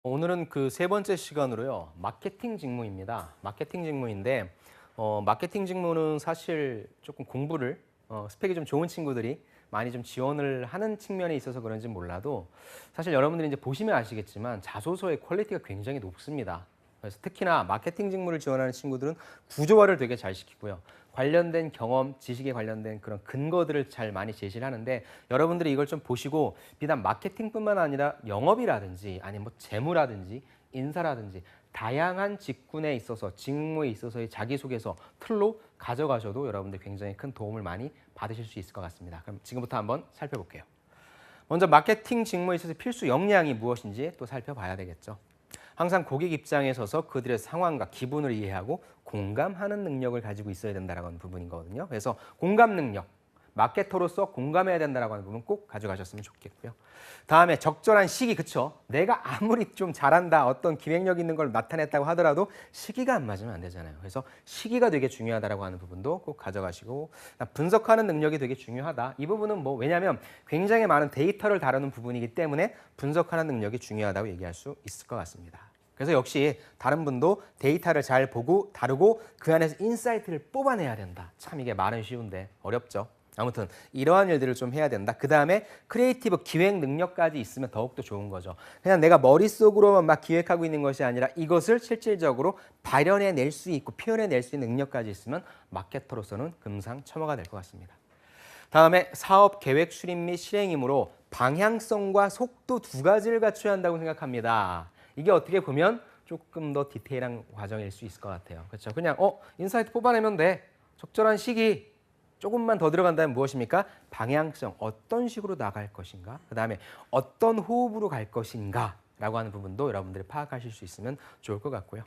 오늘은 그 세 번째 시간으로요. 마케팅 직무입니다. 마케팅 직무인데 마케팅 직무는 사실 조금 공부를 스펙이 좀 좋은 친구들이 많이 좀 지원을 하는 측면에 있어서 그런지 몰라도 사실 여러분들이 이제 보시면 아시겠지만 자소서의 퀄리티가 굉장히 높습니다. 그래서 특히나 마케팅 직무를 지원하는 친구들은 구조화를 되게 잘 시키고요. 관련된 경험, 지식에 관련된 그런 근거들을 잘 많이 제시를 하는데 여러분들이 이걸 좀 보시고 비단 마케팅뿐만 아니라 영업이라든지 아니면 뭐 재무라든지 인사라든지 다양한 직군에 있어서 직무에 있어서의 자기소개서 틀로 가져가셔도 여러분들 굉장히 큰 도움을 많이 받으실 수 있을 것 같습니다. 그럼 지금부터 한번 살펴볼게요. 먼저 마케팅 직무에 있어서 필수 역량이 무엇인지 또 살펴봐야 되겠죠. 항상 고객 입장에 서서 그들의 상황과 기분을 이해하고 공감하는 능력을 가지고 있어야 된다는 부분이거든요. 그래서 공감 능력, 마케터로서 공감해야 된다는 하는 부분 꼭 가져가셨으면 좋겠고요. 다음에 적절한 시기, 그쵸? 내가 아무리 좀 잘한다, 어떤 기획력 있는 걸 나타냈다고 하더라도 시기가 안 맞으면 안 되잖아요. 그래서 시기가 되게 중요하다고 하는 부분도 꼭 가져가시고 분석하는 능력이 되게 중요하다. 이 부분은 뭐 왜냐하면 굉장히 많은 데이터를 다루는 부분이기 때문에 분석하는 능력이 중요하다고 얘기할 수 있을 것 같습니다. 그래서 역시 다른 분도 데이터를 잘 보고 다루고 그 안에서 인사이트를 뽑아내야 된다. 참 이게 말은 쉬운데 어렵죠. 아무튼 이러한 일들을 좀 해야 된다. 그 다음에 크리에이티브 기획 능력까지 있으면 더욱더 좋은 거죠. 그냥 내가 머릿속으로만 막 기획하고 있는 것이 아니라 이것을 실질적으로 발현해낼 수 있고 표현해낼 수 있는 능력까지 있으면 마케터로서는 금상첨화가 될 것 같습니다. 다음에 사업 계획 수립 및 실행이므로 방향성과 속도 두 가지를 갖춰야 한다고 생각합니다. 이게 어떻게 보면 조금 더 디테일한 과정일 수 있을 것 같아요. 그렇죠? 그냥 인사이트 뽑아내면 돼. 적절한 시기 조금만 더 들어간다면 무엇입니까? 방향성, 어떤 식으로 나갈 것인가? 그다음에 어떤 호흡으로 갈 것인가? 라고 하는 부분도 여러분들이 파악하실 수 있으면 좋을 것 같고요.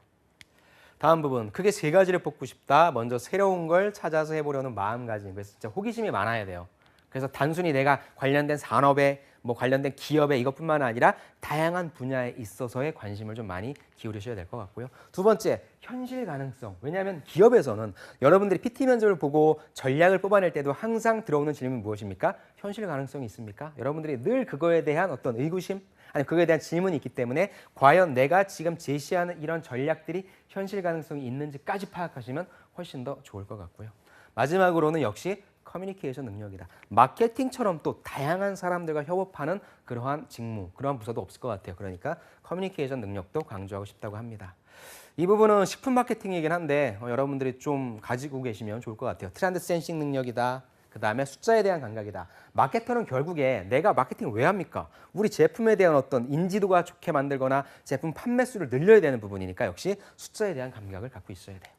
다음 부분, 크게 세 가지를 뽑고 싶다. 먼저 새로운 걸 찾아서 해보려는 마음가짐. 그래서 진짜 호기심이 많아야 돼요. 그래서 단순히 내가 관련된 산업에 뭐 관련된 기업에 이것뿐만 아니라 다양한 분야에 있어서의 관심을 좀 많이 기울이셔야 될 것 같고요. 두 번째, 현실 가능성. 왜냐하면 기업에서는 여러분들이 PT 면접을 보고 전략을 뽑아낼 때도 항상 들어오는 질문이 무엇입니까? 현실 가능성이 있습니까? 여러분들이 늘 그거에 대한 어떤 의구심, 아니 그거에 대한 질문이 있기 때문에 과연 내가 지금 제시하는 이런 전략들이 현실 가능성이 있는지까지 파악하시면 훨씬 더 좋을 것 같고요. 마지막으로는 역시 커뮤니케이션 능력이다. 마케팅처럼 또 다양한 사람들과 협업하는 그러한 직무, 그러한 부서도 없을 것 같아요. 그러니까 커뮤니케이션 능력도 강조하고 싶다고 합니다. 이 부분은 식품 마케팅이긴 한데 여러분들이 좀 가지고 계시면 좋을 것 같아요. 트렌드 센싱 능력이다. 그 다음에 숫자에 대한 감각이다. 마케터는 결국에 내가 마케팅을 왜 합니까? 우리 제품에 대한 어떤 인지도가 좋게 만들거나 제품 판매 수를 늘려야 되는 부분이니까 역시 숫자에 대한 감각을 갖고 있어야 돼요.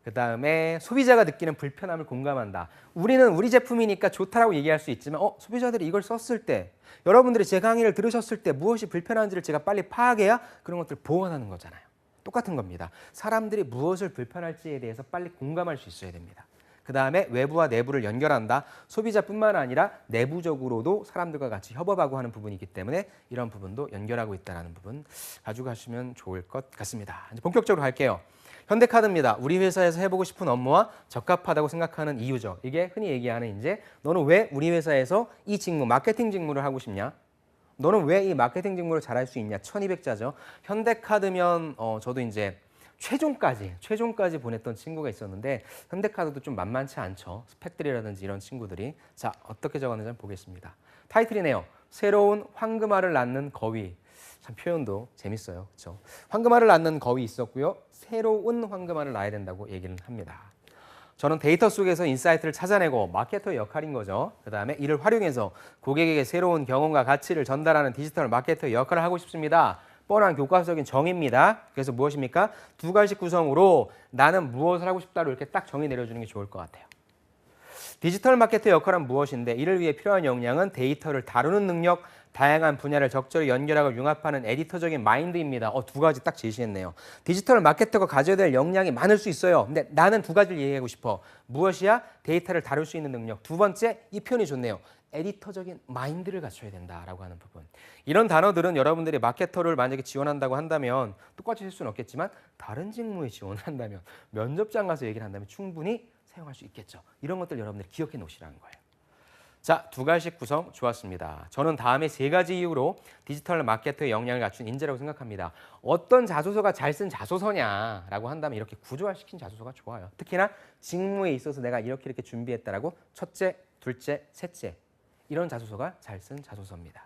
그 다음에 소비자가 느끼는 불편함을 공감한다. 우리는 우리 제품이니까 좋다라고 얘기할 수 있지만 소비자들이 이걸 썼을 때 여러분들이 제 강의를 들으셨을 때 무엇이 불편한지를 제가 빨리 파악해야 그런 것들을 보완하는 거잖아요. 똑같은 겁니다. 사람들이 무엇을 불편할지에 대해서 빨리 공감할 수 있어야 됩니다. 그 다음에 외부와 내부를 연결한다. 소비자뿐만 아니라 내부적으로도 사람들과 같이 협업하고 하는 부분이기 때문에 이런 부분도 연결하고 있다는 부분 가지고 가시면 좋을 것 같습니다. 이제 본격적으로 갈게요. 현대카드입니다. 우리 회사에서 해보고 싶은 업무와 적합하다고 생각하는 이유죠. 이게 흔히 얘기하는 이제 너는 왜 우리 회사에서 이 직무, 마케팅 직무를 하고 싶냐? 너는 왜 이 마케팅 직무를 잘할 수 있냐? 1200자죠. 현대카드면 저도 이제 최종까지 보냈던 친구가 있었는데 현대카드도 좀 만만치 않죠. 스펙들이라든지 이런 친구들이. 자, 어떻게 적었는지 한번 보겠습니다. 타이틀이네요. 새로운 황금알을 낳는 거위. 참 표현도 재밌어요. 그렇죠? 황금알을 낳는 거위 있었고요. 새로운 황금알을 낳아야 된다고 얘기를 합니다. 저는 데이터 속에서 인사이트를 찾아내고 마케터의 역할인 거죠. 그 다음에 이를 활용해서 고객에게 새로운 경험과 가치를 전달하는 디지털 마케터의 역할을 하고 싶습니다. 뻔한 교과서적인 정의입니다. 그래서 무엇입니까? 두 가지 구성으로 나는 무엇을 하고 싶다로 이렇게 딱 정의 내려주는 게 좋을 것 같아요. 디지털 마케터의 역할은 무엇인데 이를 위해 필요한 역량은 데이터를 다루는 능력, 다양한 분야를 적절히 연결하고 융합하는 에디터적인 마인드입니다. 두 가지 딱 제시했네요. 디지털 마케터가 가져야 될 역량이 많을 수 있어요. 근데 나는 두 가지를 얘기하고 싶어. 무엇이야? 데이터를 다룰 수 있는 능력. 두 번째, 이 표현이 좋네요. 에디터적인 마인드를 갖춰야 된다라고 하는 부분. 이런 단어들은 여러분들이 마케터를 만약에 지원한다고 한다면 똑같이 할 수는 없겠지만 다른 직무에 지원한다면 면접장 가서 얘기를 한다면 충분히 사용할 수 있겠죠. 이런 것들 여러분들이 기억해 놓으시라는 거예요. 자, 두 가지씩 구성 좋았습니다. 저는 다음에 세 가지 이유로 디지털 마케터의 역량을 갖춘 인재라고 생각합니다. 어떤 자소서가 잘 쓴 자소서냐라고 한다면 이렇게 구조화시킨 자소서가 좋아요. 특히나 직무에 있어서 내가 이렇게 준비했다라고 첫째, 둘째, 셋째 이런 자소서가 잘 쓴 자소서입니다.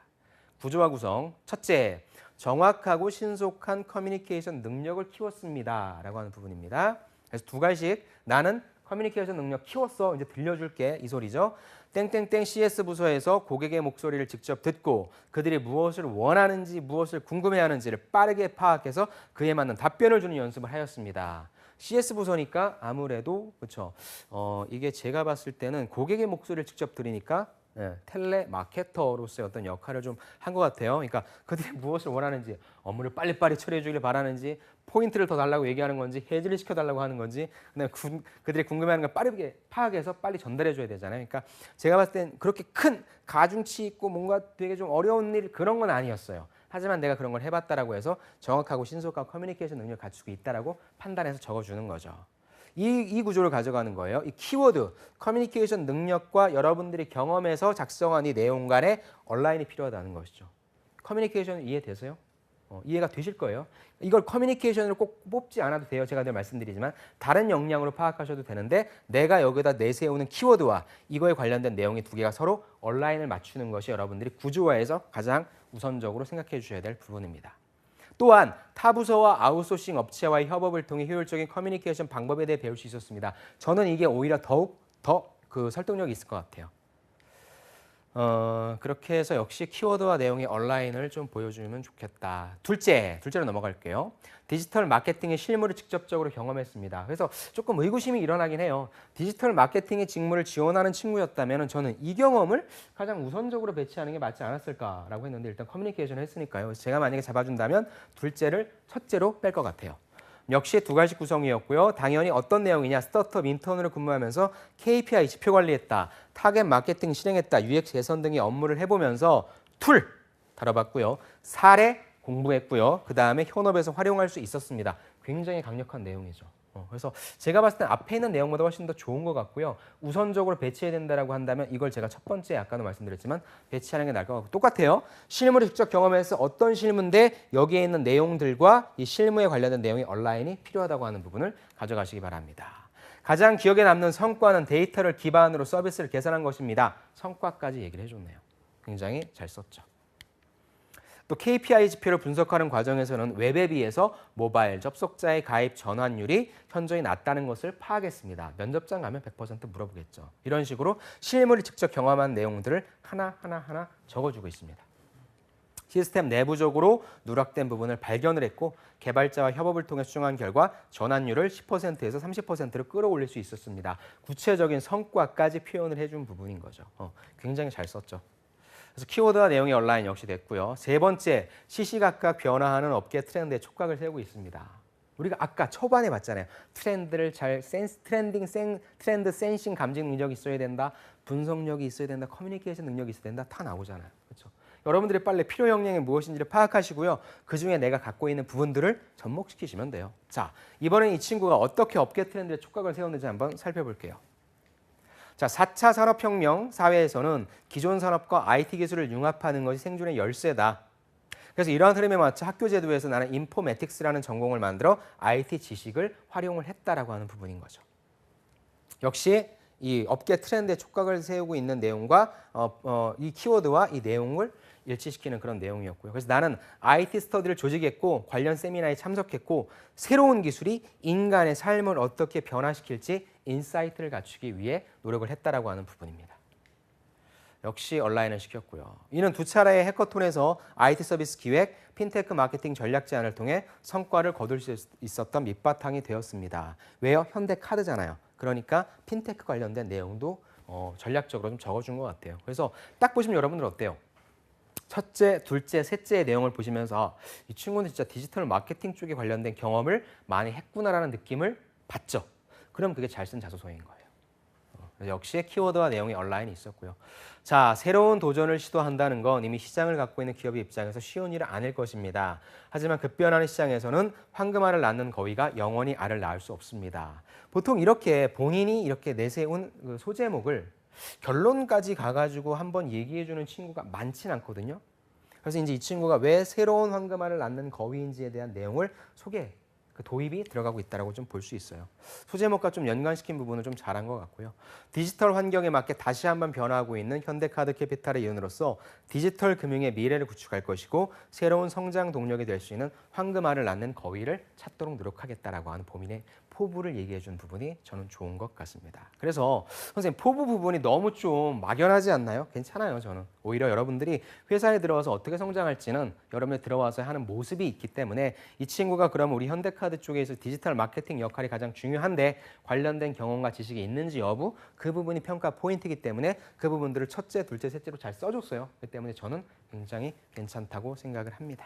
구조화 구성, 첫째, 정확하고 신속한 커뮤니케이션 능력을 키웠습니다 라고 하는 부분입니다. 그래서 두 가지씩 나는 커뮤니케이션 능력 키웠어. 이제 들려줄게. 이 소리죠. 땡땡땡 CS 부서에서 고객의 목소리를 직접 듣고 그들이 무엇을 원하는지 무엇을 궁금해하는지를 빠르게 파악해서 그에 맞는 답변을 주는 연습을 하였습니다. CS 부서니까 아무래도 그렇죠. 이게 제가 봤을 때는 고객의 목소리를 직접 들으니까 텔레마케터로서의 어떤 역할을 좀 한 것 같아요. 그러니까 그들이 무엇을 원하는지, 업무를 빨리빨리 처리해 주길 바라는지, 포인트를 더 달라고 얘기하는 건지, 해지를 시켜달라고 하는 건지, 그다음에 그들이 궁금해하는 걸 빠르게 파악해서 빨리 전달해 줘야 되잖아요. 그러니까 제가 봤을 땐 그렇게 큰 가중치 있고 뭔가 되게 좀 어려운 일 그런 건 아니었어요. 하지만 내가 그런 걸 해봤다라고 해서 정확하고 신속한 커뮤니케이션 능력을 갖추고 있다라고 판단해서 적어주는 거죠. 이 구조를 가져가는 거예요. 이 키워드, 커뮤니케이션 능력과 여러분들이 경험해서 작성한 이 내용 간의 얼라인이 필요하다는 것이죠. 커뮤니케이션 이해되세요? 이해가 되실 거예요. 이걸 커뮤니케이션으로 꼭 뽑지 않아도 돼요. 제가 늘 말씀드리지만 다른 역량으로 파악하셔도 되는데 내가 여기다 내세우는 키워드와 이거에 관련된 내용이 두 개가 서로 얼라인을 맞추는 것이 여러분들이 구조화에서 가장 우선적으로 생각해 주셔야 될 부분입니다. 또한 타 부서와 아웃소싱 업체와의 협업을 통해 효율적인 커뮤니케이션 방법에 대해 배울 수 있었습니다. 저는 이게 오히려 더욱 더 그 설득력이 있을 것 같아요. 그렇게 해서 역시 키워드와 내용의 얼라인을 좀 보여주면 좋겠다. 둘째로 넘어갈게요. 디지털 마케팅의 실무를 직접적으로 경험했습니다. 그래서 조금 의구심이 일어나긴 해요. 디지털 마케팅의 직무를 지원하는 친구였다면 저는 이 경험을 가장 우선적으로 배치하는 게 맞지 않았을까라고 했는데 일단 커뮤니케이션을 했으니까요. 그래서 제가 만약에 잡아준다면 둘째를 첫째로 뺄 것 같아요. 역시 두 가지 구성이었고요. 당연히 어떤 내용이냐. 스타트업 인턴으로 근무하면서 KPI 지표 관리했다. 타겟 마케팅 실행했다. UX 개선 등의 업무를 해보면서 툴 다뤄봤고요. 사례 공부했고요. 그다음에 현업에서 활용할 수 있었습니다. 굉장히 강력한 내용이죠. 그래서 제가 봤을 때 앞에 있는 내용보다 훨씬 더 좋은 것 같고요. 우선적으로 배치해야 된다라고 한다면 이걸 제가 첫 번째 아까도 말씀드렸지만 배치하는 게 나을 것 같고 똑같아요. 실무를 직접 경험해서 어떤 실무인데 여기에 있는 내용들과 이 실무에 관련된 내용의 얼라인이 필요하다고 하는 부분을 가져가시기 바랍니다. 가장 기억에 남는 성과는 데이터를 기반으로 서비스를 개선한 것입니다. 성과까지 얘기를 해줬네요. 굉장히 잘 썼죠. 또 KPI 지표를 분석하는 과정에서는 웹에 비해서 모바일 접속자의 가입 전환율이 현저히 낮다는 것을 파악했습니다. 면접장 가면 100% 물어보겠죠. 이런 식으로 실무를 직접 경험한 내용들을 하나 적어주고 있습니다. 시스템 내부적으로 누락된 부분을 발견을 했고 개발자와 협업을 통해 수정한 결과 전환율을 10%에서 30%로 끌어올릴 수 있었습니다. 구체적인 성과까지 표현을 해준 부분인 거죠. 굉장히 잘 썼죠. 그래서 키워드와 내용의 얼라인 역시 됐고요. 세 번째, 시시각각 변화하는 업계 트렌드에 촉각을 세우고 있습니다. 우리가 아까 초반에 봤잖아요. 트렌드를 잘 트렌드 센싱 감지 능력이 있어야 된다. 분석력이 있어야 된다. 커뮤니케이션 능력이 있어야 된다. 다 나오잖아요. 그렇죠? 여러분들이 빨리 필요 역량이 무엇인지를 파악하시고요. 그중에 내가 갖고 있는 부분들을 접목시키시면 돼요. 자, 이번엔 이 친구가 어떻게 업계 트렌드에 촉각을 세웠는지 한번 살펴볼게요. 자, 4차 산업혁명 사회에서는 기존 산업과 IT 기술을 융합하는 것이 생존의 열쇠다. 그래서 이러한 흐름에 맞춰 학교 제도에서 나는 인포매틱스라는 전공을 만들어 IT 지식을 활용을 했다라고 하는 부분인 거죠. 역시 이 업계 트렌드에 촉각을 세우고 있는 내용과 이 키워드와 이 내용을 일치시키는 그런 내용이었고요. 그래서 나는 IT 스터디를 조직했고 관련 세미나에 참석했고 새로운 기술이 인간의 삶을 어떻게 변화시킬지 인사이트를 갖추기 위해 노력을 했다라고 하는 부분입니다. 역시 온라인을 시켰고요. 이는 두 차례의 해커톤에서 IT 서비스 기획, 핀테크 마케팅 전략 제안을 통해 성과를 거둘 수 있었던 밑바탕이 되었습니다. 왜요? 현대카드잖아요. 그러니까 핀테크 관련된 내용도 전략적으로 좀 적어준 것 같아요. 그래서 딱 보시면 여러분들 어때요? 첫째, 둘째, 셋째의 내용을 보시면서 이 친구는 진짜 디지털 마케팅 쪽에 관련된 경험을 많이 했구나라는 느낌을 받죠. 그럼 그게 잘 쓴 자소서인 거예요. 역시 키워드와 내용이 온라인이 있었고요. 자, 새로운 도전을 시도한다는 건 이미 시장을 갖고 있는 기업의 입장에서 쉬운 일은 아닐 것입니다. 하지만 급변하는 시장에서는 황금알을 낳는 거위가 영원히 알을 낳을 수 없습니다. 보통 이렇게 본인이 이렇게 내세운 그 소제목을 결론까지 가가지고 한번 얘기해주는 친구가 많진 않거든요. 그래서 이제 이 친구가 왜 새로운 황금알을 낳는 거위인지에 대한 내용을 그 도입이 들어가고 있다고 좀 볼 수 있어요. 소제목과 좀 연관시킨 부분을 좀 잘한 것 같고요. 디지털 환경에 맞게 다시 한번 변화하고 있는 현대카드 캐피탈의 일원으로서 디지털 금융의 미래를 구축할 것이고 새로운 성장 동력이 될 수 있는 황금알을 낳는 거위를 찾도록 노력하겠다라고 하는 범인의 포부를 얘기해 준 부분이 저는 좋은 것 같습니다. 그래서 선생님 포부 부분이 너무 좀 막연하지 않나요? 괜찮아요, 저는. 오히려 여러분들이 회사에 들어와서 어떻게 성장할지는 여러분이 들어와서 하는 모습이 있기 때문에 이 친구가 그럼 우리 현대카드 쪽에서 디지털 마케팅 역할이 가장 중요한데 관련된 경험과 지식이 있는지 여부 그 부분이 평가 포인트이기 때문에 그 부분들을 첫째, 둘째, 셋째로 잘 써줬어요. 그렇기 때문에 저는 굉장히 괜찮다고 생각을 합니다.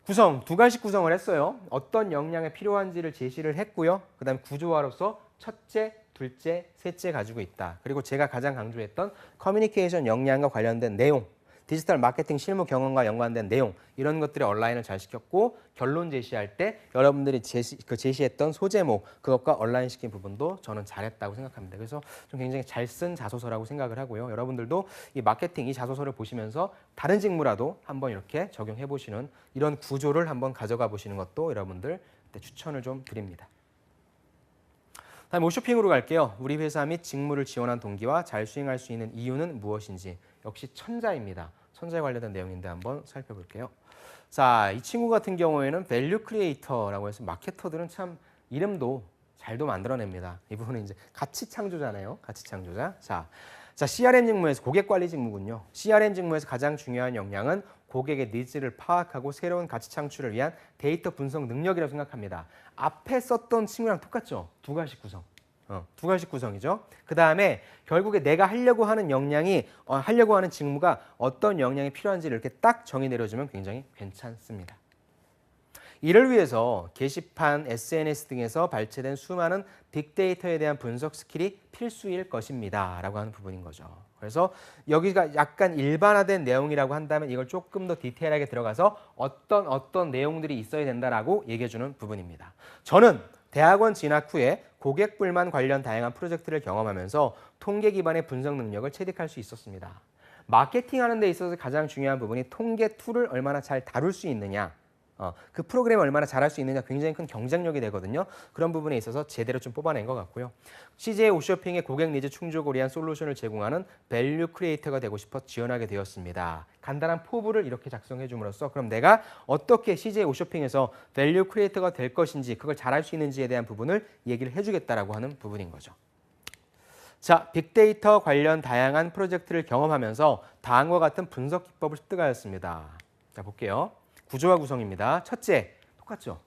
구성, 두 가지 구성을 했어요. 어떤 역량이 필요한지를 제시를 했고요. 그 다음에 구조화로서 첫째, 둘째, 셋째 가지고 있다. 그리고 제가 가장 강조했던 커뮤니케이션 역량과 관련된 내용, 디지털 마케팅 실무 경험과 연관된 내용 이런 것들을 온라인을 잘 시켰고 결론 제시할 때 여러분들이 제시했던 소제목 그것과 온라인 시킨 부분도 저는 잘했다고 생각합니다. 그래서 좀 굉장히 잘 쓴 자소서라고 생각을 하고요. 여러분들도 이 마케팅 이 자소서를 보시면서 다른 직무라도 한번 이렇게 적용해 보시는 이런 구조를 한번 가져가 보시는 것도 여러분들 추천을 좀 드립니다. 다음 홈쇼핑으로 갈게요. 우리 회사 및 직무를 지원한 동기와 잘 수행할 수 있는 이유는 무엇인지 역시 천자입니다. 천자에 관련된 내용인데 한번 살펴볼게요. 자, 이 친구 같은 경우에는 밸류 크리에이터라고 해서 마케터들은 참 이름도 잘도 만들어냅니다. 이 부분은 이제 가치 창조자네요. 가치 창조자. 자, CRM 직무에서 고객 관리 직무군요. CRM 직무에서 가장 중요한 역량은 고객의 니즈를 파악하고 새로운 가치 창출을 위한 데이터 분석 능력이라고 생각합니다. 앞에 썼던 친구랑 똑같죠? 두 가지 구성. 두 가지 구성이죠. 그 다음에 결국에 내가 하려고 하는 역량이 하려고 하는 직무가 어떤 역량이 필요한지를 이렇게 딱 정의 내려주면 굉장히 괜찮습니다. 이를 위해서 게시판, SNS 등에서 발췌된 수많은 빅데이터에 대한 분석 스킬이 필수일 것입니다. 라고 하는 부분인 거죠. 그래서 여기가 약간 일반화된 내용이라고 한다면 이걸 조금 더 디테일하게 들어가서 어떤 내용들이 있어야 된다라고 얘기해주는 부분입니다. 저는 대학원 진학 후에 고객 불만 관련 다양한 프로젝트를 경험하면서 통계 기반의 분석 능력을 체득할 수 있었습니다. 마케팅하는 데 있어서 가장 중요한 부분이 통계 툴을 얼마나 잘 다룰 수 있느냐, 그 프로그램을 얼마나 잘할 수 있느냐 굉장히 큰 경쟁력이 되거든요. 그런 부분에 있어서 제대로 좀 뽑아낸 것 같고요. CJ 홈쇼핑의 고객 니즈 충족을 위한 솔루션을 제공하는 밸류 크리에이터가 되고 싶어 지원하게 되었습니다. 간단한 포부를 이렇게 작성해 줌으로써 그럼 내가 어떻게 CJ 홈쇼핑에서 밸류 크리에이터가 될 것인지 그걸 잘할 수 있는지에 대한 부분을 얘기를 해주겠다라고 하는 부분인 거죠. 자, 빅데이터 관련 다양한 프로젝트를 경험하면서 다음과 같은 분석 기법을 습득하였습니다. 자, 볼게요. 구조화 구성입니다. 첫째, 똑같죠?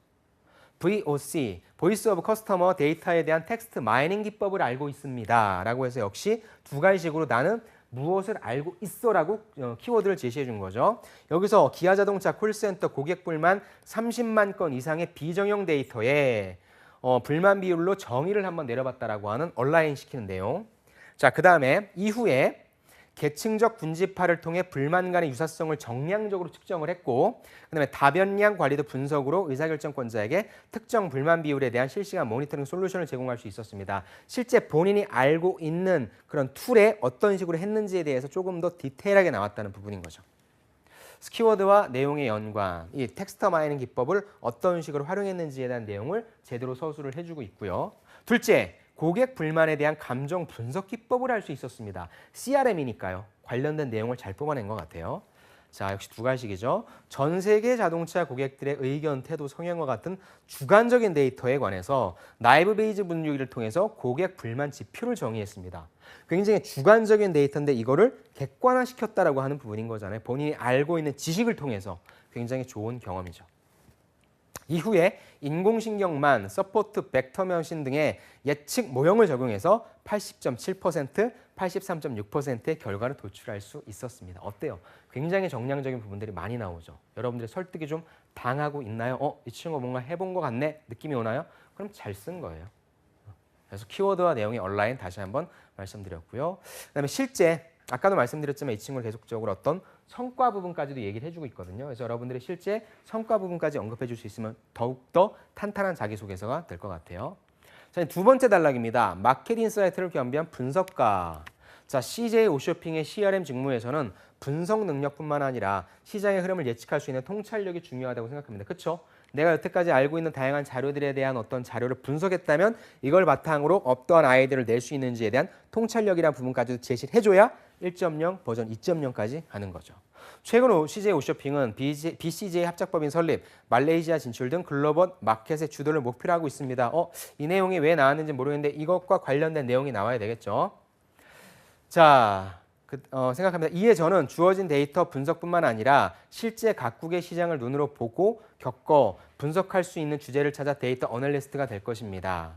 VOC, 보이스 오브 커스터머 데이터에 대한 텍스트 마이닝 기법을 알고 있습니다. 라고 해서 역시 두 가지식으로 나는 무엇을 알고 있어라고 키워드를 제시해 준 거죠. 여기서 기아자동차 콜센터 고객 불만 30만 건 이상의 비정형 데이터에 불만 비율로 정의를 한번 내려봤다라고 하는 온라인 시키는 내용. 자, 그 다음에 이후에 계층적 군집화를 통해 불만 간의 유사성을 정량적으로 측정을 했고 그다음에 다변량 관리도 분석으로 의사결정권자에게 특정 불만 비율에 대한 실시간 모니터링 솔루션을 제공할 수 있었습니다. 실제 본인이 알고 있는 그런 툴에 어떤 식으로 했는지에 대해서 조금 더 디테일하게 나왔다는 부분인 거죠. 키워드와 내용의 연관, 이 텍스트 마이닝 기법을 어떤 식으로 활용했는지에 대한 내용을 제대로 서술을 해주고 있고요. 둘째, 고객 불만에 대한 감정 분석 기법을 알 수 있었습니다. CRM이니까요. 관련된 내용을 잘 뽑아낸 것 같아요. 자, 역시 두 가지이죠. 전 세계 자동차 고객들의 의견, 태도, 성향과 같은 주관적인 데이터에 관해서 나이브 베이즈 분류기를 통해서 고객 불만 지표를 정의했습니다. 굉장히 주관적인 데이터인데 이거를 객관화시켰다라고 하는 부분인 거잖아요. 본인이 알고 있는 지식을 통해서 굉장히 좋은 경험이죠. 이후에 인공신경만, 서포트 벡터 머신 등의 예측 모형을 적용해서 80.7%, 83.6%의 결과를 도출할 수 있었습니다. 어때요? 굉장히 정량적인 부분들이 많이 나오죠. 여러분들의 설득이 좀 당하고 있나요? 이 친구가 뭔가 해본 것 같네? 느낌이 오나요? 그럼 잘 쓴 거예요. 그래서 키워드와 내용이 온라인 다시 한번 말씀드렸고요. 그다음에 실제 아까도 말씀드렸지만 이 친구를 계속적으로 어떤 성과 부분까지도 얘기를 해주고 있거든요. 그래서 여러분들이 실제 성과 부분까지 언급해 줄 수 있으면 더욱더 탄탄한 자기소개서가 될 것 같아요. 자, 두 번째 단락입니다. 마켓 인사이트를 겸비한 분석가. 자, CJ 오쇼핑의 CRM 직무에서는 분석 능력뿐만 아니라 시장의 흐름을 예측할 수 있는 통찰력이 중요하다고 생각합니다. 그렇죠? 내가 여태까지 알고 있는 다양한 자료들에 대한 어떤 자료를 분석했다면 이걸 바탕으로 어떠한 아이디어를 낼 수 있는지에 대한 통찰력이라는 부분까지도 제시를 해줘야 1.0 버전 2.0까지 가는 거죠. 최근 CJ 오쇼핑은 BCJ 합작법인 설립, 말레이시아 진출 등 글로벌 마켓의 주도를 목표로 하고 있습니다. 이 내용이 왜 나왔는지 모르겠는데 이것과 관련된 내용이 나와야 되겠죠. 자, 생각합니다. 이에 저는 주어진 데이터 분석뿐만 아니라 실제 각국의 시장을 눈으로 보고 겪어 분석할 수 있는 주제를 찾아 데이터 어널리스트가 될 것입니다.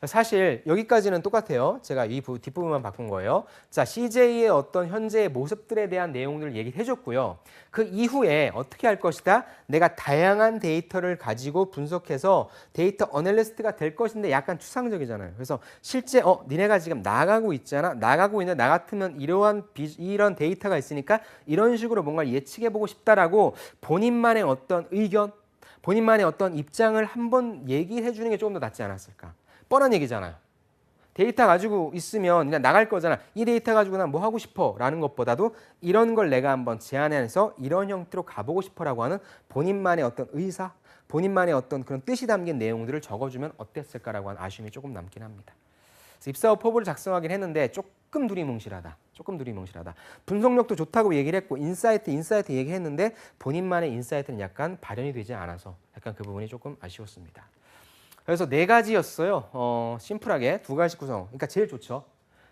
사실 여기까지는 똑같아요. 제가 이 뒷부분만 바꾼 거예요. 자, CJ의 어떤 현재의 모습들에 대한 내용들을 얘기를 해줬고요. 그 이후에 어떻게 할 것이다? 내가 다양한 데이터를 가지고 분석해서 데이터 어널리스트가 될 것인데 약간 추상적이잖아요. 그래서 실제 니네가 지금 나가고 있잖아. 나가고 있는데 나 같으면 이런 데이터가 있으니까 이런 식으로 뭔가 예측해보고 싶다라고 본인만의 어떤 의견, 본인만의 어떤 입장을 한번 얘기해 주는 게 조금 더 낫지 않았을까? 뻔한 얘기잖아요. 데이터 가지고 있으면 그냥 나갈 거잖아. 이 데이터 가지고 난 뭐 하고 싶어? 라는 것보다도 이런 걸 내가 한번 제안해서 이런 형태로 가보고 싶어라고 하는 본인만의 어떤 의사, 본인만의 어떤 그런 뜻이 담긴 내용들을 적어주면 어땠을까라고 하는 아쉬움이 조금 남긴 합니다. 그래서 입사업 포부를 작성하긴 했는데 조금 두리뭉실하다. 분석력도 좋다고 얘기를 했고 인사이트 얘기했는데 본인만의 인사이트는 약간 발현이 되지 않아서 약간 그 부분이 조금 아쉬웠습니다. 그래서 4가지였어요. 심플하게 2가지 구성. 그러니까 제일 좋죠.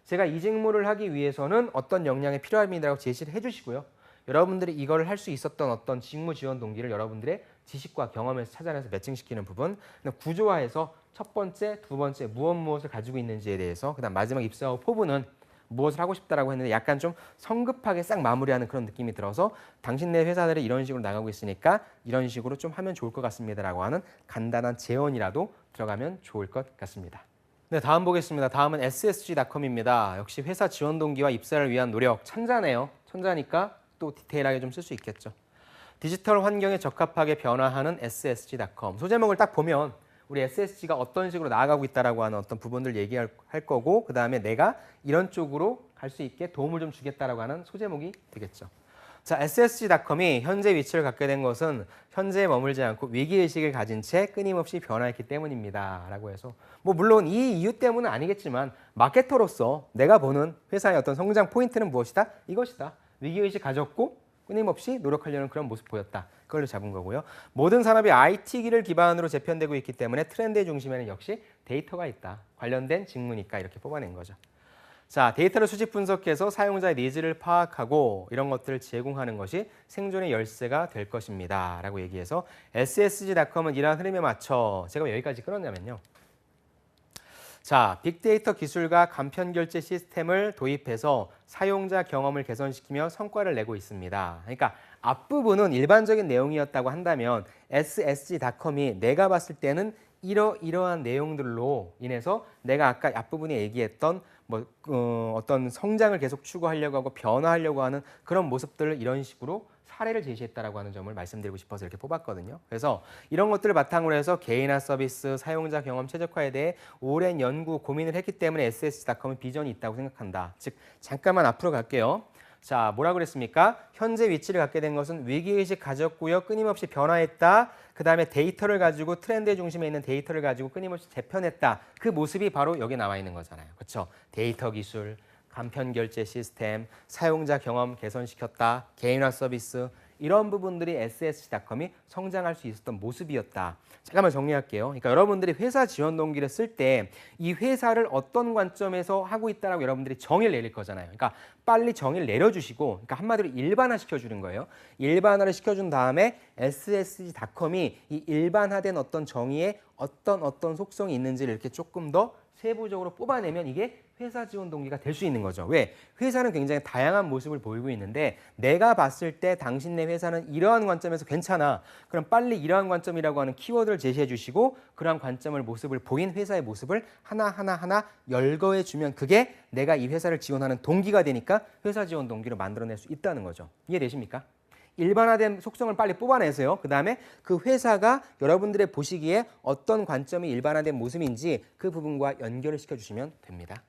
제가 이 직무를 하기 위해서는 어떤 역량이 필요합니다라고 제시를 해주시고요. 여러분들이 이걸 할 수 있었던 어떤 직무 지원 동기를 여러분들의 지식과 경험에서 찾아내서 매칭시키는 부분, 구조화해서 첫 번째, 두 번째 무엇을 가지고 있는지에 대해서 그다음 마지막 입사 후 포부는 무엇을 하고 싶다라고 했는데 약간 좀 성급하게 싹 마무리하는 그런 느낌이 들어서 당신네 회사들이 이런 식으로 나가고 있으니까 이런 식으로 좀 하면 좋을 것 같습니다라고 하는 간단한 제언이라도 들어가면 좋을 것 같습니다. 네, 다음 보겠습니다. 다음은 ssg.com입니다. 역시 회사 지원 동기와 입사를 위한 노력, 천자네요. 천자니까 또 디테일하게 좀 쓸 수 있겠죠. 디지털 환경에 적합하게 변화하는 ssg.com. 소제목을 딱 보면 우리 SSG가 어떤 식으로 나아가고 있다라고 하는 어떤 부분들 얘기할 거고 그 다음에 내가 이런 쪽으로 갈 수 있게 도움을 좀 주겠다라고 하는 소제목이 되겠죠. 자, ssg.com이 현재 위치를 갖게 된 것은 현재에 머물지 않고 위기의식을 가진 채 끊임없이 변화했기 때문입니다. 라고 해서 물론 이 이유 때문은 아니겠지만 마케터로서 내가 보는 회사의 어떤 성장 포인트는 무엇이다? 이것이다. 위기의식 가졌고 끊임없이 노력하려는 그런 모습 보였다. 그걸로 잡은 거고요. 모든 산업이 IT기를 기반으로 재편되고 있기 때문에 트렌드의 중심에는 역시 데이터가 있다. 관련된 직무니까 이렇게 뽑아낸 거죠. 자, 데이터를 수집 분석해서 사용자의 니즈를 파악하고 이런 것들을 제공하는 것이 생존의 열쇠가 될 것입니다. 라고 얘기해서 ssg.com은 이러한 흐름에 맞춰 제가 왜 여기까지 끌었냐면요. 자, 빅데이터 기술과 간편 결제 시스템을 도입해서 사용자 경험을 개선시키며 성과를 내고 있습니다. 그러니까 앞부분은 일반적인 내용이었다고 한다면 ssg.com이 내가 봤을 때는 이러한 내용들로 인해서 내가 아까 앞부분에 얘기했던 어떤 성장을 계속 추구하려고 하고 변화하려고 하는 그런 모습들을 이런 식으로 사례를 제시했다라고 하는 점을 말씀드리고 싶어서 이렇게 뽑았거든요. 그래서 이런 것들을 바탕으로 해서 개인화 서비스, 사용자 경험 최적화에 대해 오랜 연구, 고민을 했기 때문에 ssg.com은 비전이 있다고 생각한다. 즉, 잠깐만 앞으로 갈게요. 자, 뭐라 그랬습니까? 현재 위치를 갖게 된 것은 위기의식 가졌고요. 끊임없이 변화했다. 그 다음에 데이터를 가지고 트렌드의 중심에 있는 데이터를 가지고 끊임없이 재편했다. 그 모습이 바로 여기 나와 있는 거잖아요. 그렇죠? 데이터 기술, 간편 결제 시스템, 사용자 경험 개선시켰다. 개인화 서비스. 이런 부분들이 ssg.com이 성장할 수 있었던 모습이었다. 잠깐만 정리할게요. 그러니까 여러분들이 회사 지원 동기를 쓸 때 이 회사를 어떤 관점에서 하고 있다라고 여러분들이 정의를 내릴 거잖아요. 그러니까 빨리 정의를 내려주시고, 그러니까 한마디로 일반화 시켜주는 거예요. 일반화를 시켜준 다음에 ssg.com이 이 일반화된 어떤 정의에 어떤 속성이 있는지를 이렇게 조금 더 세부적으로 뽑아내면 이게 회사 지원 동기가 될 수 있는 거죠. 왜? 회사는 굉장히 다양한 모습을 보이고 있는데 내가 봤을 때 당신네 회사는 이러한 관점에서 괜찮아. 그럼 빨리 이러한 관점이라고 하는 키워드를 제시해 주시고 그러한 관점을 모습을 보인 회사의 모습을 하나하나 열거해 주면 그게 내가 이 회사를 지원하는 동기가 되니까 회사 지원 동기로 만들어낼 수 있다는 거죠. 이해되십니까? 일반화된 속성을 빨리 뽑아내세요. 그 다음에 그 회사가 여러분들의 보시기에 어떤 관점이 일반화된 모습인지 그 부분과 연결을 시켜주시면 됩니다.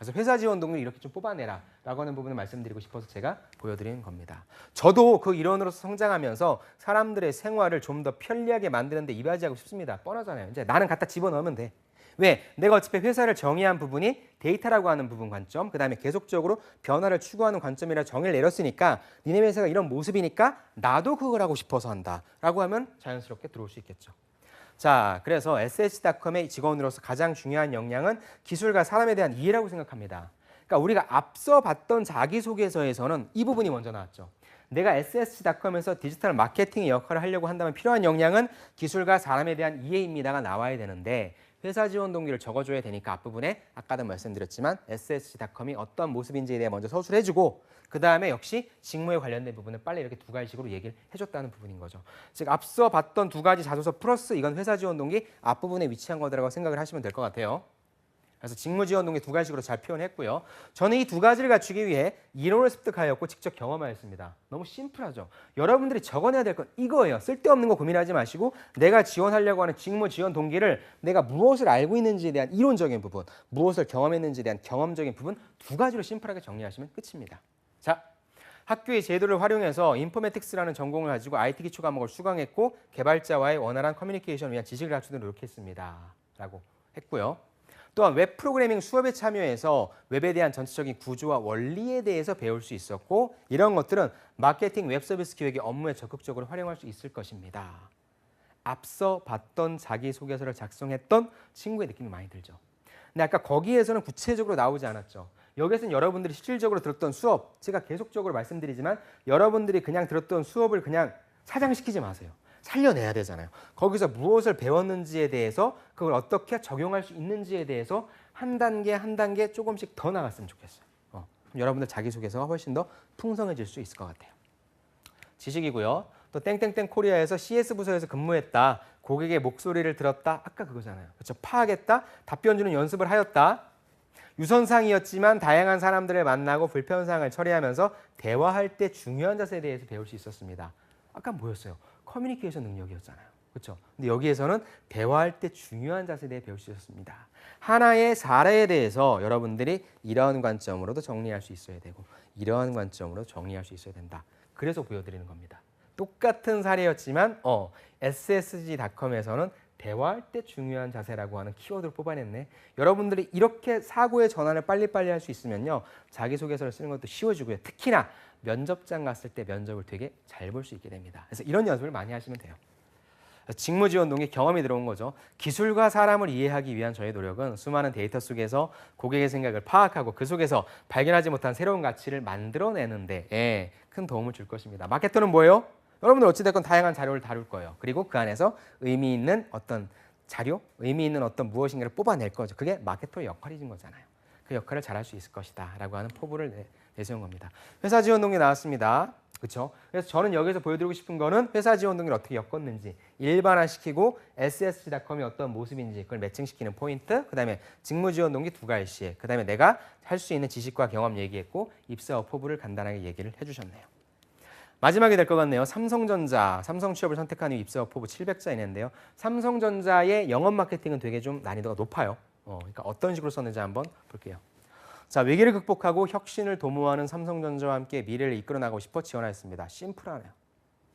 그래서 회사 지원 동기를 이렇게 좀 뽑아내라 라고 하는 부분을 말씀드리고 싶어서 제가 보여드리는 겁니다. 저도 그 일원으로서 성장하면서 사람들의 생활을 좀 더 편리하게 만드는 데 이바지하고 싶습니다. 뻔하잖아요. 이제 나는 갖다 집어넣으면 돼. 왜? 내가 어차피 회사를 정의한 부분이 데이터라고 하는 부분 관점, 그 다음에 계속적으로 변화를 추구하는 관점이라 정의를 내렸으니까 니네 회사가 이런 모습이니까 나도 그걸 하고 싶어서 한다 라고 하면 자연스럽게 들어올 수 있겠죠. 자, 그래서 SH닷컴의 직원으로서 가장 중요한 역량은 기술과 사람에 대한 이해라고 생각합니다. 그러니까 우리가 앞서 봤던 자기소개서에서는 이 부분이 먼저 나왔죠. 내가 SS닷컴에서 디지털 마케팅 역할을 하려고 한다면 필요한 역량은 기술과 사람에 대한 이해입니다가 나와야 되는데 회사 지원 동기를 적어줘야 되니까 앞부분에 아까도 말씀드렸지만 SS닷컴이 어떤 모습인지에 대해 먼저 서술을 해주고 그 다음에 역시 직무에 관련된 부분을 빨리 이렇게 두 가지식으로 얘기를 해줬다는 부분인 거죠. 즉 앞서 봤던 두 가지 자소서 플러스 이건 회사 지원 동기 앞부분에 위치한 거라고 생각을 하시면 될 것 같아요. 그래서 직무 지원 동기 두 가지식으로 잘 표현했고요. 저는 이 두 가지를 갖추기 위해 이론을 습득하였고 직접 경험하였습니다. 너무 심플하죠. 여러분들이 적어내야 될 건 이거예요. 쓸데없는 거 고민하지 마시고 내가 지원하려고 하는 직무 지원 동기를 내가 무엇을 알고 있는지에 대한 이론적인 부분, 무엇을 경험했는지에 대한 경험적인 부분 두 가지로 심플하게 정리하시면 끝입니다. 자, 학교의 제도를 활용해서 인포메틱스라는 전공을 가지고 IT 기초 과목을 수강했고 개발자와의 원활한 커뮤니케이션을 위한 지식을 갖추도록 노력했습니다. 라고 했고요. 또한 웹 프로그래밍 수업에 참여해서 웹에 대한 전체적인 구조와 원리에 대해서 배울 수 있었고 이런 것들은 마케팅 웹 서비스 기획의 업무에 적극적으로 활용할 수 있을 것입니다. 앞서 봤던 자기소개서를 작성했던 친구의 느낌이 많이 들죠. 근데 아까 거기에서는 구체적으로 나오지 않았죠. 여기서는 여러분들이 실질적으로 들었던 수업, 제가 계속적으로 말씀드리지만 여러분들이 그냥 들었던 수업을 그냥 사장시키지 마세요. 살려내야 되잖아요. 거기서 무엇을 배웠는지에 대해서 그걸 어떻게 적용할 수 있는지에 대해서 한 단계 한 단계 조금씩 더 나갔으면 좋겠어요. 여러분들 자기소개서가 훨씬 더 풍성해질 수 있을 것 같아요. 지식이고요. 또 땡땡땡 코리아에서 CS 부서에서 근무했다. 고객의 목소리를 들었다. 아까 그거잖아요. 그렇죠? 파악했다. 답변 주는 연습을 하였다. 유선상이었지만 다양한 사람들을 만나고 불편사항을 처리하면서 대화할 때 중요한 자세에 대해서 배울 수 있었습니다. 아까 뭐였어요? 커뮤니케이션 능력이었잖아요. 그렇죠? 근데 여기에서는 대화할 때 중요한 자세에 대해 배울 수 있었습니다. 하나의 사례에 대해서 여러분들이 이러한 관점으로도 정리할 수 있어야 되고 이러한 관점으로 정리할 수 있어야 된다. 그래서 보여드리는 겁니다. 똑같은 사례였지만 SSG닷컴에서는 대화할 때 중요한 자세라고 하는 키워드를 뽑아냈네. 여러분들이 이렇게 사고의 전환을 빨리빨리 할 수 있으면요. 자기소개서를 쓰는 것도 쉬워지고요. 특히나 면접장 갔을 때 면접을 되게 잘 볼 수 있게 됩니다. 그래서 이런 연습을 많이 하시면 돼요. 직무 지원 동기 경험이 들어온 거죠. 기술과 사람을 이해하기 위한 저의 노력은 수많은 데이터 속에서 고객의 생각을 파악하고 그 속에서 발견하지 못한 새로운 가치를 만들어내는 데 큰 도움을 줄 것입니다. 마케터는 뭐예요? 여러분들 어찌됐건 다양한 자료를 다룰 거예요. 그리고 그 안에서 의미 있는 어떤 자료, 의미 있는 어떤 무엇인가를 뽑아낼 거죠. 그게 마케터의 역할인 거잖아요. 그 역할을 잘할 수 있을 것이다 라고 하는 포부를 내세운 겁니다. 회사 지원 동기 나왔습니다. 그렇죠? 그래서 저는 여기서 보여드리고 싶은 거는 회사 지원 동기를 어떻게 엮었는지 일반화시키고 SSG닷컴이 어떤 모습인지 그걸 매칭시키는 포인트, 그 다음에 직무 지원 동기 두 가지, 그 다음에 내가 할 수 있는 지식과 경험 얘기했고 입사 포부를 간단하게 얘기를 해주셨네요. 마지막이 될 것 같네요. 삼성전자, 삼성 취업을 선택한 이후 입사 포부 700자 이내인데요. 삼성전자의 영업 마케팅은 되게 좀 난이도가 높아요. 그러니까 어떤 식으로 썼는지 한번 볼게요. 자, 위기를 극복하고 혁신을 도모하는 삼성전자와 함께 미래를 이끌어 나가고 싶어 지원하였습니다. 심플하네요.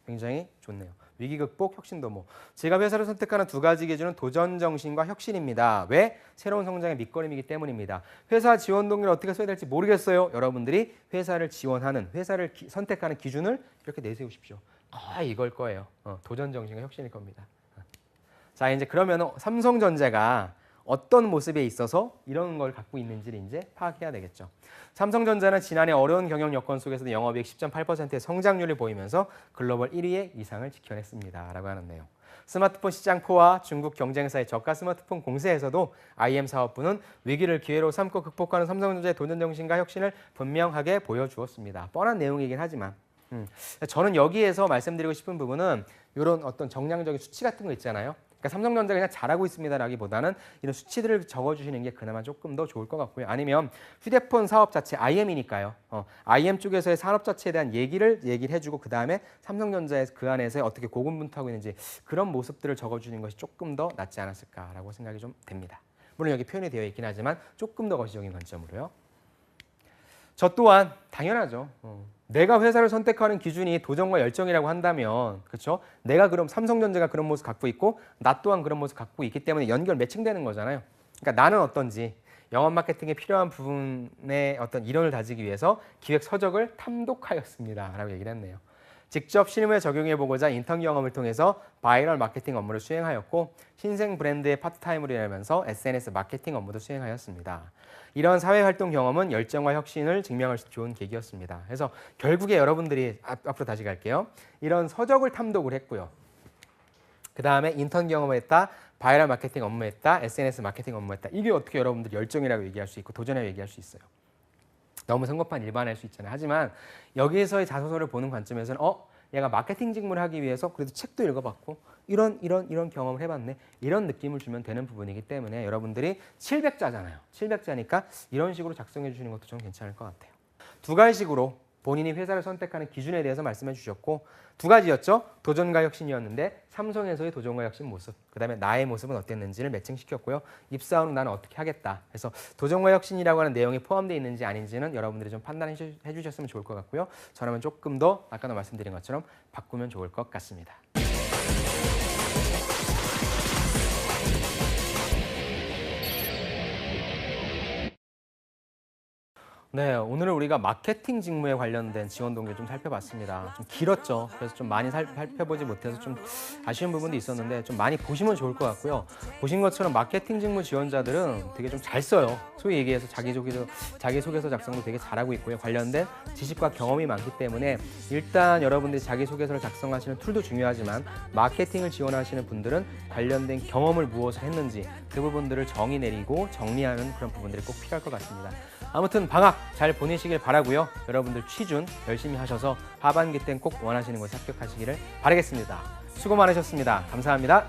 굉장히 좋네요. 위기 극복, 혁신 도모. 제가 회사를 선택하는 두 가지 기준은 도전 정신과 혁신입니다. 왜? 새로운 성장의 밑거름이기 때문입니다. 회사 지원 동기를 어떻게 써야 될지 모르겠어요. 여러분들이 회사를 지원하는, 회사를 선택하는 기준을 이렇게 내세우십시오. 이걸 거예요. 도전 정신과 혁신일 겁니다. 자, 이제 그러면 삼성전자가 어떤 모습에 있어서 이런 걸 갖고 있는지를 이제 파악해야 되겠죠. 삼성전자는 지난해 어려운 경영 여건 속에서도 영업이익 10.8%의 성장률을 보이면서 글로벌 1위의 위상을 지켜냈습니다. 라고 하는 내용. 스마트폰 시장 포화, 중국 경쟁사의 저가 스마트폰 공세에서도 IM 사업부는 위기를 기회로 삼고 극복하는 삼성전자의 도전 정신과 혁신을 분명하게 보여주었습니다. 뻔한 내용이긴 하지만 저는 여기에서 말씀드리고 싶은 부분은 이런 어떤 정량적인 수치 같은 거 있잖아요. 그러니까 삼성전자가 그냥 잘하고 있습니다라기보다는 이런 수치들을 적어주시는 게 그나마 조금 더 좋을 것 같고요. 아니면 휴대폰 사업 자체 IM이니까요. IM 쪽에서의 산업 자체에 대한 얘기를 해주고 그 다음에 삼성전자에서 그 안에서 어떻게 고군분투하고 있는지 그런 모습들을 적어주는 것이 조금 더 낫지 않았을까라고 생각이 좀 됩니다. 물론 여기 표현이 되어 있긴 하지만 조금 더 거시적인 관점으로요. 저 또한 당연하죠. 내가 회사를 선택하는 기준이 도전과 열정이라고 한다면, 그렇죠? 내가 그럼 삼성전자가 그런 모습 갖고 있고 나 또한 그런 모습 갖고 있기 때문에 연결 매칭되는 거잖아요. 그러니까 나는 어떤지 영업 마케팅에 필요한 부분의 어떤 이론을 다지기 위해서 기획 서적을 탐독하였습니다라고 얘기를 했네요. 직접 실무에 적용해보고자 인턴 경험을 통해서 바이럴 마케팅 업무를 수행하였고 신생 브랜드의 파트타임으로 일하면서 SNS 마케팅 업무도 수행하였습니다. 이런 사회활동 경험은 열정과 혁신을 증명할 수 좋은 계기였습니다. 그래서 결국에 여러분들이 앞으로 다시 갈게요. 이런 서적을 탐독을 했고요. 그 다음에 인턴 경험을 했다, 바이럴 마케팅 업무했다, SNS 마케팅 업무했다. 이게 어떻게 여러분들이 열정이라고 얘기할 수 있고 도전이라고 얘기할 수 있어요. 너무 성급한 일반화할 수 있잖아요. 하지만 여기에서의 자소서를 보는 관점에서는 얘가 마케팅 직무를 하기 위해서 그래도 책도 읽어봤고 이런 경험을 해봤네. 이런 느낌을 주면 되는 부분이기 때문에 여러분들이 700자잖아요. 700자니까 이런 식으로 작성해 주시는 것도 좀 괜찮을 것 같아요. 두 가지식으로 본인이 회사를 선택하는 기준에 대해서 말씀해 주셨고 두 가지였죠. 도전과 혁신이었는데 삼성에서의 도전과 혁신 모습, 그다음에 나의 모습은 어땠는지를 매칭시켰고요. 입사 후 나는 어떻게 하겠다. 그래서 도전과 혁신이라고 하는 내용이 포함되어 있는지 아닌지는 여러분들이 좀 판단해 주셨으면 좋을 것 같고요. 저라면 조금 더 아까도 말씀드린 것처럼 바꾸면 좋을 것 같습니다. 네, 오늘은 우리가 마케팅 직무에 관련된 지원 동기를 좀 살펴봤습니다. 좀 길었죠. 그래서 좀 많이 살펴보지 못해서 좀 아쉬운 부분도 있었는데 좀 많이 보시면 좋을 것 같고요. 보신 것처럼 마케팅 직무 지원자들은 되게 좀 잘 써요. 소위 얘기해서 자기소개서 작성도 되게 잘하고 있고요. 관련된 지식과 경험이 많기 때문에 일단 여러분들이 자기소개서를 작성하시는 툴도 중요하지만 마케팅을 지원하시는 분들은 관련된 경험을 무엇을 했는지 그 부분들을 정의 내리고 정리하는 그런 부분들이 꼭 필요할 것 같습니다. 아무튼 방학 잘 보내시길 바라고요. 여러분들 취준 열심히 하셔서 하반기 땐 꼭 원하시는 곳에 합격하시기를 바라겠습니다. 수고 많으셨습니다. 감사합니다.